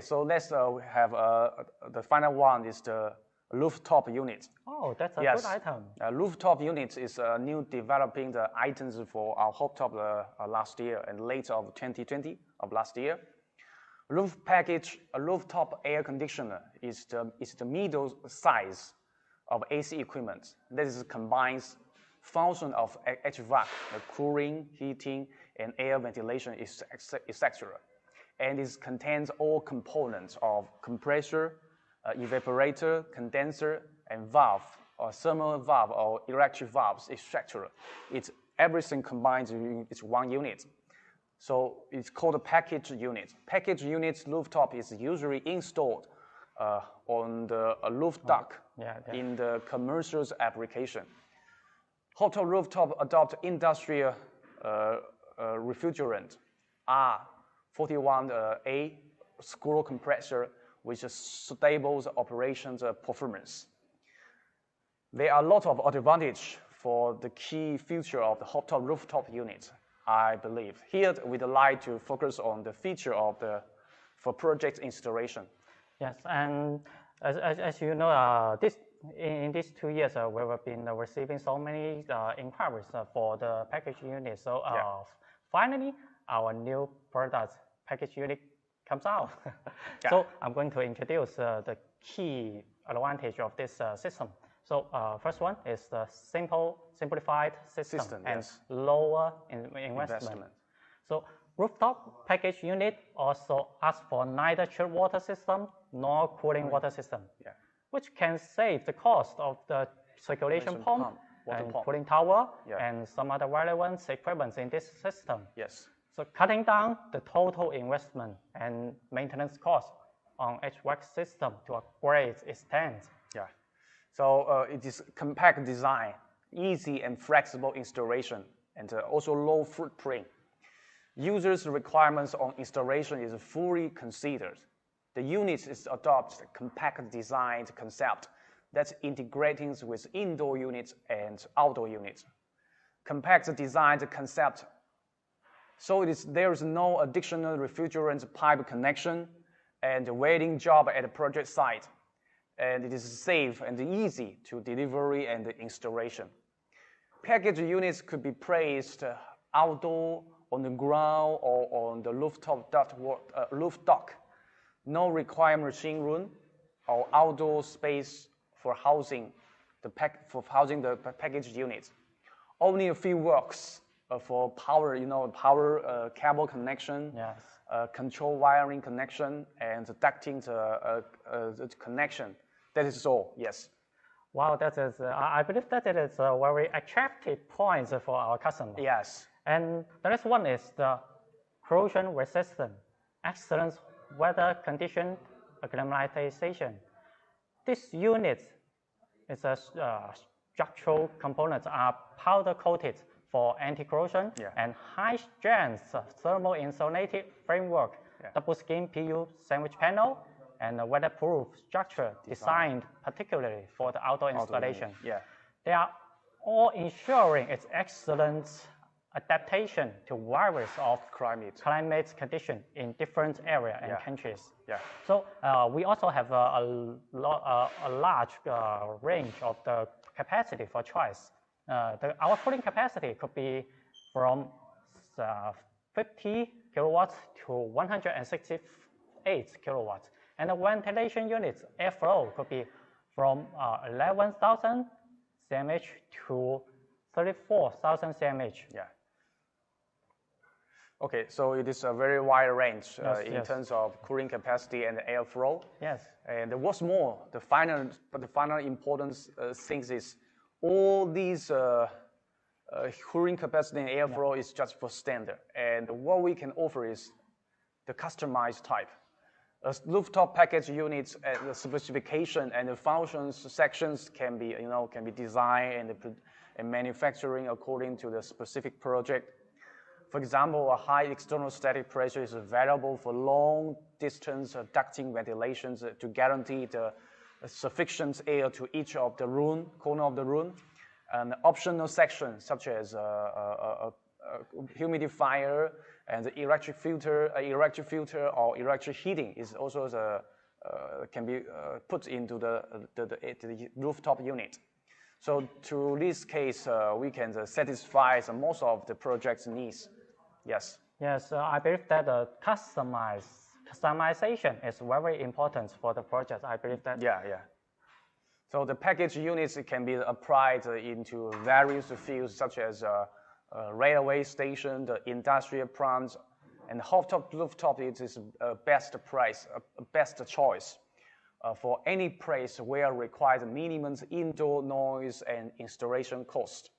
So let's have the final one is the rooftop unit. Oh, that's a yes. good item. Rooftop unit is new developing the items for our hot top last year and late of 2020 of last year. Roof package, a rooftop air conditioner is the middle size of AC equipment. This combines function of HVAC, the cooling, heating, and air ventilation, etc. And it contains all components of compressor, evaporator, condenser, and valve, or thermal valve, or electric valves, etc. It's everything combined in it's one unit. So it's called a package unit. Package unit's rooftop is usually installed on the roof dock in the commercial application. Hot top rooftop adopt industrial refrigerant R41A screw compressor with a stable operations performance. There are a lot of advantage for the key feature of the hot top rooftop unit, I believe. Here we'd like to focus on the feature of for project installation. Yes, and as you know, in these 2 years, we've been receiving so many inquiries for the package unit. So finally, our new product package unit comes out. So I'm going to introduce the key advantage of this system. So first one is the simplified system and lower investment. So rooftop package unit also asks for neither chilled water system nor cooling water system, which can save the cost of the circulation pump and cooling tower and some other relevant equipment in this system. Yes. So cutting down the total investment and maintenance cost on HVAC system to a great extent. Yeah. So it is compact design, easy and flexible installation, and also low footprint. Users' requirements on installation is fully considered. The unit is adopt compact design concept that's integrating with indoor units and outdoor units. Compact design concept, so there is no additional refrigerant pipe connection and waiting job at the project site. And it is safe and easy to delivery and installation. Package units could be placed outdoor, on the ground, or on the rooftop roof dock. No required machine room or outdoor space for housing the package units. Only a few works for power, power cable connection, control wiring connection, and ducting connection. That is all, yes. Wow, that is, I believe that it is a very attractive point for our customer. Yes. And the next one is the corrosion resistant, excellent weather condition acclimatization. This unit is a structural components are powder coated for anti-corrosion and high strength thermal insulated framework, double skin PU sandwich panel, and a weatherproof structure designed particularly for the outdoor installation. They are all ensuring its excellent adaptation to various of climate conditions in different areas and countries. So we also have a large range of the capacity for choice. Our cooling capacity could be from 50 kilowatts to 168 kilowatts. And the ventilation units airflow could be from 11,000 cmh to 34,000 cmh. Okay, so it is a very wide range in terms of cooling capacity and airflow. And what's more, the final important thing is all these cooling capacity and airflow is just for standard. And what we can offer is the customized type. Rooftop package units, the specification and the functions sections can be designed and manufacturing according to the specific project. For example, a high external static pressure is available for long distance ducting ventilations to guarantee the sufficient air to each of the corner of the room. And optional sections such as a humidifier And the electric filter or electric heating is also can be put into the rooftop unit. So through this case, we can satisfy most of the project's needs. Yes. Yes, I believe that customization is very important for the project. I believe that. Yeah. So the package units can be applied into various fields such as railway station, the industrial plants, and rooftop it is best choice for any place where required minimum indoor noise and installation cost.